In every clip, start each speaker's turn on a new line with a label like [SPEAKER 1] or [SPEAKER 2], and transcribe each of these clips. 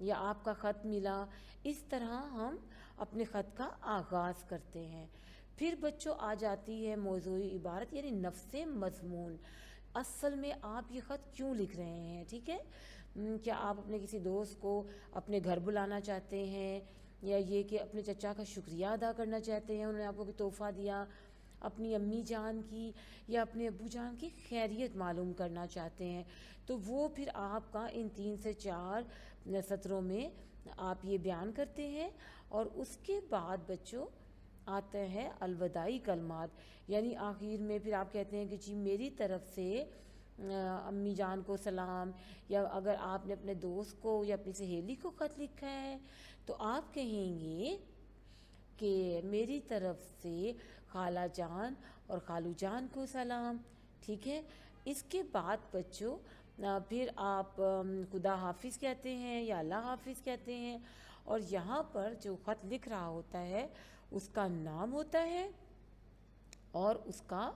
[SPEAKER 1] یا آپ کا خط ملا، اس طرح ہم اپنے خط کا آغاز کرتے ہیں۔ پھر بچوں آ جاتی ہے موضوعی عبارت یعنی نفس مضمون۔ اصل میں آپ یہ خط کیوں لکھ رہے ہیں، ٹھیک ہے؟ کیا آپ اپنے کسی دوست کو اپنے گھر بلانا چاہتے ہیں، یا یہ کہ اپنے چچا کا شکریہ ادا کرنا چاہتے ہیں، انہوں نے آپ کو کوئی تحفہ دیا، اپنی امی جان کی یا اپنے ابو جان کی خیریت معلوم کرنا چاہتے ہیں، تو وہ پھر آپ کا ان 3 سے 4 سطروں میں آپ یہ بیان کرتے ہیں۔ اور اس کے بعد بچوں آتے ہیں الوداعی کلمات، یعنی آخر میں پھر آپ کہتے ہیں کہ جی میری طرف سے امی جان کو سلام، یا اگر آپ نے اپنے دوست کو یا اپنی سہیلی کو خط لکھا ہے تو آپ کہیں گے کہ میری طرف سے خالہ جان اور خالو جان کو سلام، ٹھیک ہے؟ اس کے بعد بچوں پھر آپ خدا حافظ کہتے ہیں یا اللہ حافظ کہتے ہیں، اور یہاں پر جو خط لکھ رہا ہوتا ہے اس کا نام ہوتا ہے اور اس کا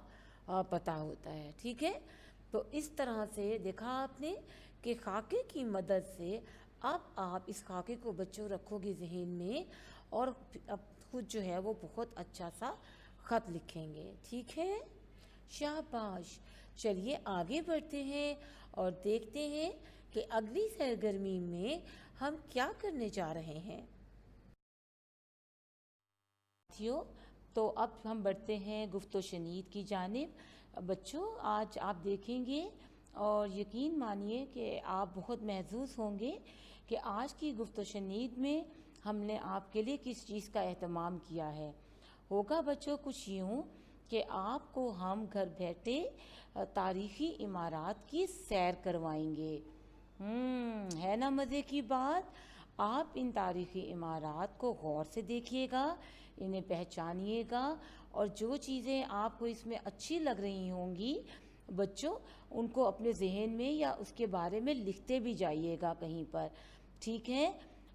[SPEAKER 1] پتہ ہوتا ہے، ٹھیک ہے؟ تو اس طرح سے دیکھا آپ نے کہ خاکے کی مدد سے اب آپ اس خاکے کو بچوں رکھو گے ذہن میں، اور اب خود جو ہے وہ بہت اچھا سا خط لکھیں گے، ٹھیک ہے؟ شاباش۔ چلیے آگے بڑھتے ہیں اور دیکھتے ہیں کہ اگلی سرگرمی میں ہم کیا کرنے جا رہے ہیں۔ ساتھیوں، تو اب ہم بڑھتے ہیں گفت و شنید کی جانب۔ بچوں آج آپ دیکھیں گے اور یقین مانیے کہ آپ بہت محظوظ ہوں گے کہ آج کی گفت و شنید میں ہم نے آپ کے لیے کس چیز کا اہتمام کیا ہے۔ ہوگا بچوں کچھ یوں کہ آپ کو ہم گھر بیٹھے تاریخی عمارات کی سیر کروائیں گے۔ ہے نا مزے کی بات؟ آپ ان تاریخی عمارات کو غور سے دیکھیے گا، انہیں پہچانیے گا، اور جو چیزیں آپ کو اس میں اچھی لگ رہی ہوں گی بچوں ان کو اپنے ذہن میں یا اس کے بارے میں لکھتے بھی جائیے گا کہیں پر، ٹھیک ہے؟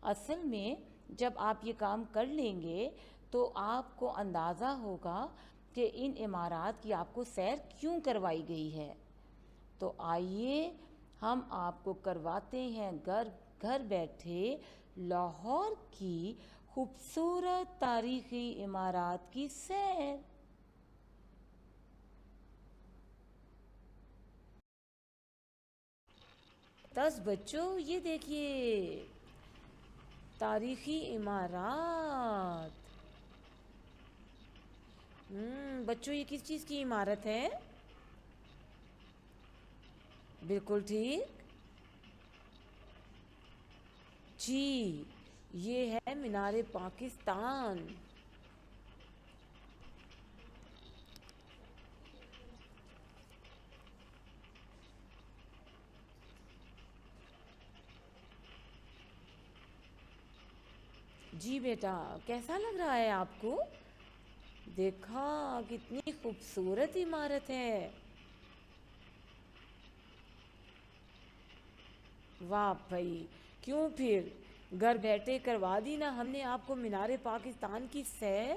[SPEAKER 1] اصل میں جب آپ یہ کام کر لیں گے تو آپ کو اندازہ ہوگا کہ ان عمارات کی آپ کو سیر کیوں کروائی گئی ہے۔ تو آئیے ہم آپ کو کرواتے ہیں گھر بیٹھے لاہور کی خوبصورت تاریخی عمارات کی سیر۔ 10 بچوں یہ دیکھیے تاریخی عمارات۔ بچوں یہ کس چیز کی عمارت ہے؟ بالکل ٹھیک جی، یہ ہے مینار پاکستان۔ جی بیٹا کیسا لگ رہا ہے آپ کو؟ دیکھا کتنی خوبصورت عمارت ہے۔ واہ بھائی، کیوں پھر گھر بیٹھے کروا دی نا ہم نے آپ کو مینار پاکستان کی سیر۔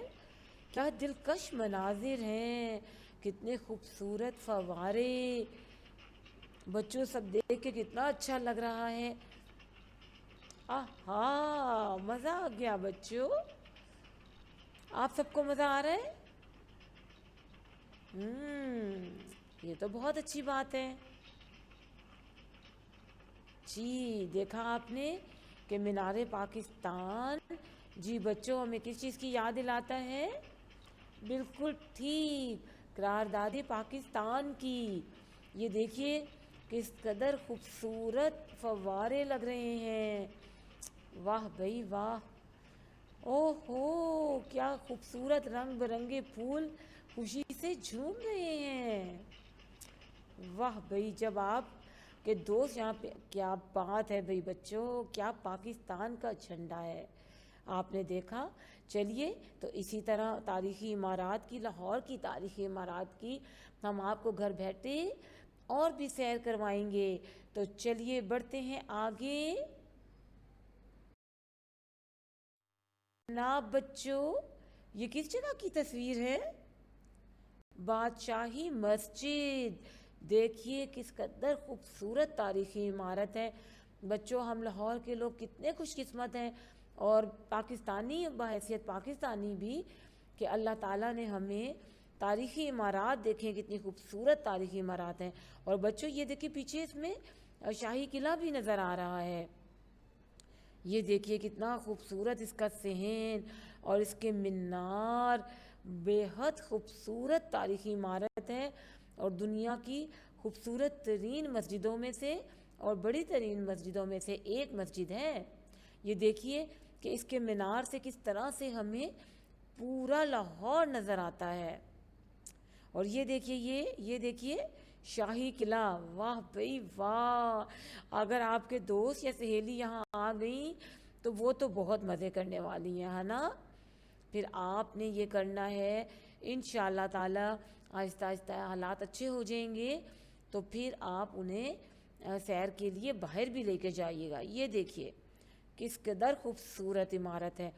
[SPEAKER 1] کیا دلکش مناظر ہیں، کتنے خوبصورت فوارے، بچوں سب دیکھ کے کتنا اچھا لگ رہا ہے۔ آہا مزہ آ گیا بچوں، آپ سب کو مزہ آ رہا ہے؟ یہ تو بہت اچھی بات ہے۔ جی دیکھا آپ نے کہ مینار پاکستان جی بچوں ہمیں کس چیز کی یاد دلاتا ہے؟ بالکل ٹھیک، قرارداد پاکستان کی۔ یہ دیکھیے کس قدر خوبصورت فوارے لگ رہے ہیں، واہ بھائی واہ، اوہ ہو کیا خوبصورت رنگ برنگے پھول خوشی سے جھوم رہے ہیں، واہ بھائی جب آپ کے دوست یہاں پہ، کیا بات ہے بھائی بچوں، کیا پاکستان کا جھنڈا ہے، آپ نے دیکھا۔ چلیے تو اسی طرح تاریخی عمارات کی، لاہور کی تاریخی عمارات کی ہم آپ کو گھر بیٹھے اور بھی سیر کروائیں گے، تو چلیے بڑھتے ہیں آگے۔ جناب بچوں یہ کس جگہ کی تصویر ہے؟ بادشاہی مسجد۔ دیکھیے کس قدر خوبصورت تاریخی عمارت ہے، بچوں ہم لاہور کے لوگ کتنے خوش قسمت ہیں، اور پاکستانی بحیثیت پاکستانی بھی، کہ اللہ تعالیٰ نے ہمیں تاریخی عمارات دیکھیں کتنی خوبصورت تاریخی عمارات ہیں۔ اور بچوں یہ دیکھیں پیچھے اس میں شاہی قلعہ بھی نظر آ رہا ہے، یہ دیکھیے کتنا خوبصورت اس کا صحن اور اس کے مینار، بے حد خوبصورت تاریخی عمارت ہے، اور دنیا کی خوبصورت ترین مسجدوں میں سے اور بڑی ترین مسجدوں میں سے ایک مسجد ہے۔ یہ دیکھیے کہ اس کے مینار سے کس طرح سے ہمیں پورا لاہور نظر آتا ہے۔ اور یہ دیکھیے یہ دیکھیے شاہی قلعہ، واہ بھئی واہ! اگر آپ کے دوست یا سہیلی یہاں آ گئیں تو وہ تو بہت مزے کرنے والی ہیں، ہے نا؟ پھر آپ نے یہ کرنا ہے انشاءاللہ تعالی، آہستہ آہستہ حالات اچھے ہو جائیں گے تو پھر آپ انہیں سیر کے لیے باہر بھی لے کے جائیے گا۔ یہ دیکھیے کس قدر خوبصورت عمارت ہے۔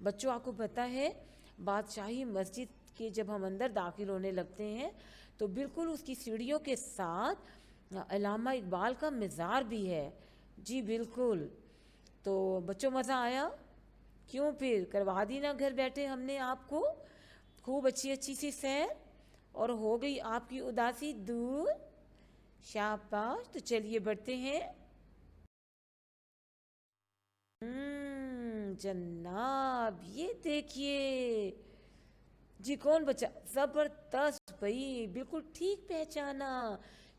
[SPEAKER 1] بچوں آپ کو پتہ ہے بادشاہی مسجد کے جب ہم اندر داخل ہونے لگتے ہیں تو بالکل اس کی سیڑھیوں کے ساتھ علامہ اقبال کا مزار بھی ہے۔ جی بالکل۔ تو بچوں مزہ آیا؟ کیوں پھر کروا دی نا گھر بیٹھے ہم نے آپ کو خوب اچھی سی سیر، اور ہو گئی آپ کی اداسی دور؟ شاباش! تو چلیے بڑھتے ہیں۔ جناب یہ دیکھیے، جی کون بچہ؟ زبردست بھائی، بالکل ٹھیک پہچانا،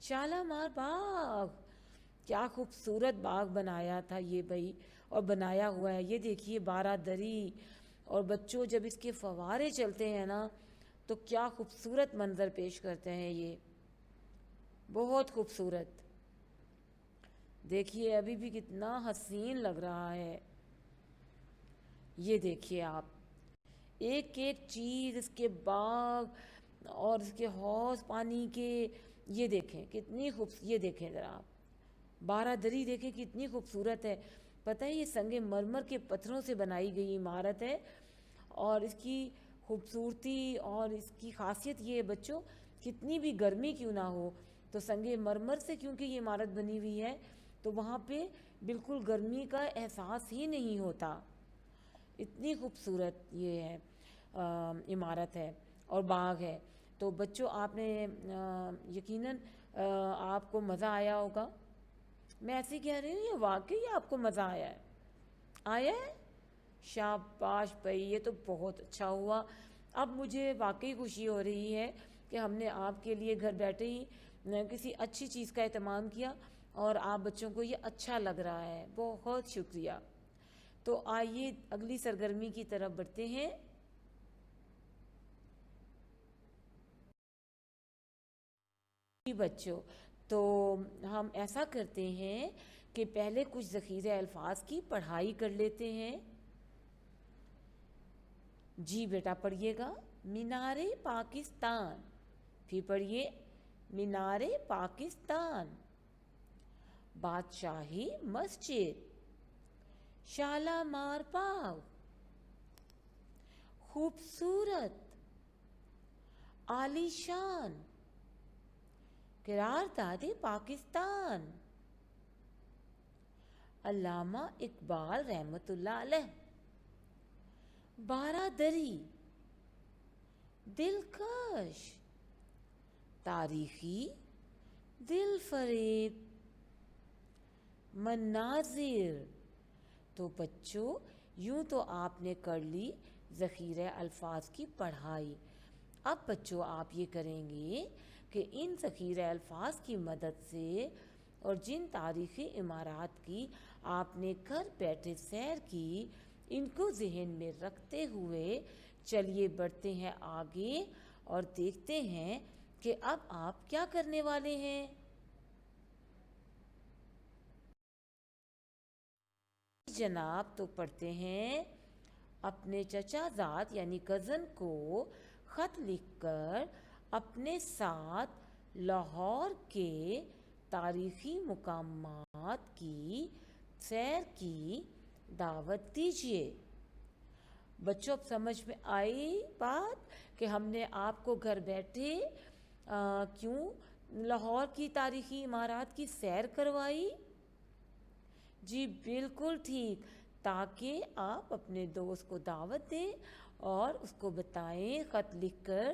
[SPEAKER 1] شالامار باغ۔ کیا خوبصورت باغ بنایا تھا یہ بھائی، اور بنایا ہوا ہے۔ یہ دیکھیے بارہ دری، اور بچوں جب اس کے فوارے چلتے ہیں نا تو کیا خوبصورت منظر پیش کرتے ہیں، یہ بہت خوبصورت۔ دیکھیے ابھی بھی کتنا حسین لگ رہا ہے۔ یہ دیکھیے آپ ایک ایک چیز، اس کے باغ اور اس کے حوض پانی کے، یہ دیکھیں کتنی یہ دیکھیں ذرا آپ بارہ دری دیکھیں کتنی خوبصورت ہے۔ پتہ ہے یہ سنگ مرمر کے پتھروں سے بنائی گئی عمارت ہے، اور اس کی خوبصورتی اور اس کی خاصیت یہ ہے بچوں، کتنی بھی گرمی کیوں نہ ہو تو سنگ مرمر سے کیونکہ یہ عمارت بنی ہوئی ہے تو وہاں پہ بالکل گرمی کا احساس ہی نہیں ہوتا۔ اتنی خوبصورت یہ ہے عمارت ہے اور باغ ہے۔ تو بچوں آپ نے یقیناً آپ کو مزہ آیا ہوگا۔ میں ایسے کہہ رہی ہوں، یہ واقعی آپ کو مزہ آیا ہے؟ آیا ہے؟ شاباش بھائی، یہ تو بہت اچھا ہوا۔ اب مجھے واقعی خوشی ہو رہی ہے کہ ہم نے آپ کے لیے گھر بیٹھے ہی کسی اچھی چیز کا اہتمام کیا، اور آپ بچوں کو یہ اچھا لگ رہا ہے، بہت شکریہ۔ تو آئیے اگلی سرگرمی کی طرف بڑھتے ہیں۔ بچوں تو ہم ایسا کرتے ہیں کہ پہلے کچھ ذخیرہ الفاظ کی پڑھائی کر لیتے ہیں۔ جی بیٹا پڑھیے گا، مینار پاکستان، پھر پڑھیے مینار پاکستان، بادشاہی مسجد، شالامار باغ، خوبصورت، عالی شان، قرارداد پاکستان، علامہ اقبال رحمۃ اللہ علیہ، بارہ دری، دلکش، تاریخی، دل فریب، مناظر۔ تو بچوں یوں تو آپ نے کر لی ذخیرہ الفاظ کی پڑھائی۔ اب بچوں آپ یہ کریں گے کہ ان ذخیرہ الفاظ کی مدد سے اور جن تاریخی عمارات کی آپ نے گھر بیٹھے سیر کی، ان کو ذہن میں رکھتے ہوئے چلیے بڑھتے ہیں آگے اور دیکھتے ہیں کہ اب آپ کیا کرنے والے ہیں۔ جناب تو پڑھتے ہیں، اپنے چچا زاد یعنی کزن کو خط لکھ کر اپنے ساتھ لاہور کے تاریخی مقامات کی سیر کی دعوت دیجیے۔ بچوں اب سمجھ میں آئی بات کہ ہم نے آپ کو گھر بیٹھے کیوں لاہور کی تاریخی عمارات کی سیر کروائی؟ جی بالکل ٹھیک، تاکہ آپ اپنے دوست کو دعوت دیں اور اس کو بتائیں خط لکھ کر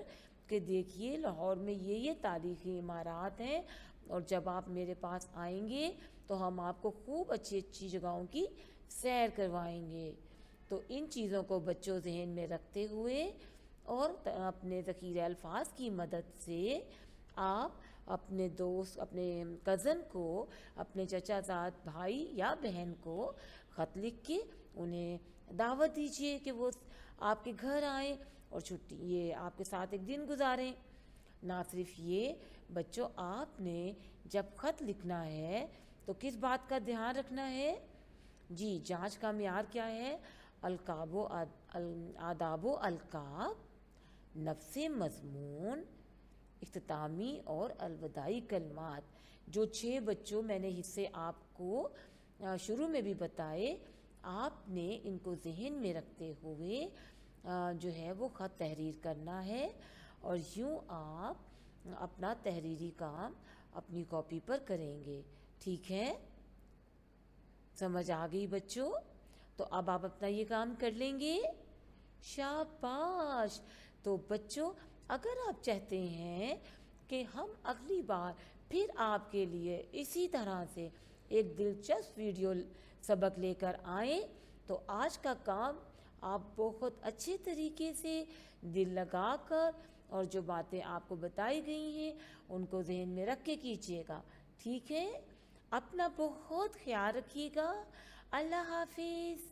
[SPEAKER 1] کہ دیکھیے لاہور میں یہ تاریخی عمارات ہیں، اور جب آپ میرے پاس آئیں گے تو ہم آپ کو خوب اچھی اچھی جگہوں کی سیر کروائیں گے۔ تو ان چیزوں کو بچوں ذہن میں رکھتے ہوئے اور اپنے ذخیرہ الفاظ کی مدد سے آپ اپنے دوست، اپنے کزن کو، اپنے چچا زاد بھائی یا بہن کو خط لکھ کے انہیں دعوت دیجیے کہ وہ آپ کے گھر آئیں اور چھٹی یہ آپ کے ساتھ ایک دن گزاریں۔ نہ صرف یہ بچوں، آپ نے جب خط لکھنا ہے تو کس بات کا دھیان رکھنا ہے؟ جی، جانچ کا معیار کیا ہے؟ القاب و آداب و القاب، نفس مضمون، اختتامی اور الوداعی کلمات۔ جو 6 بچوں میں نے حصے آپ کو شروع میں بھی بتائے، آپ نے ان کو ذہن میں رکھتے ہوئے جو ہے وہ خط تحریر کرنا ہے، اور یوں آپ اپنا تحریری کام اپنی کاپی پر کریں گے۔ ٹھیک ہے؟ سمجھ آ گئی بچوں؟ تو اب آپ اپنا یہ کام کر لیں گے؟ شاباش! تو بچوں، اگر آپ چاہتے ہیں کہ ہم اگلی بار پھر آپ کے لیے اسی طرح سے ایک دلچسپ ویڈیو سبق لے کر آئیں، تو آج کا کام آپ بہت اچھے طریقے سے دل لگا کر اور جو باتیں آپ کو بتائی گئی ہیں ان کو ذہن میں رکھ کے کیجیے گا۔ ٹھیک ہے؟ اپنا بہت خیال رکھیے گا۔ اللہ حافظ۔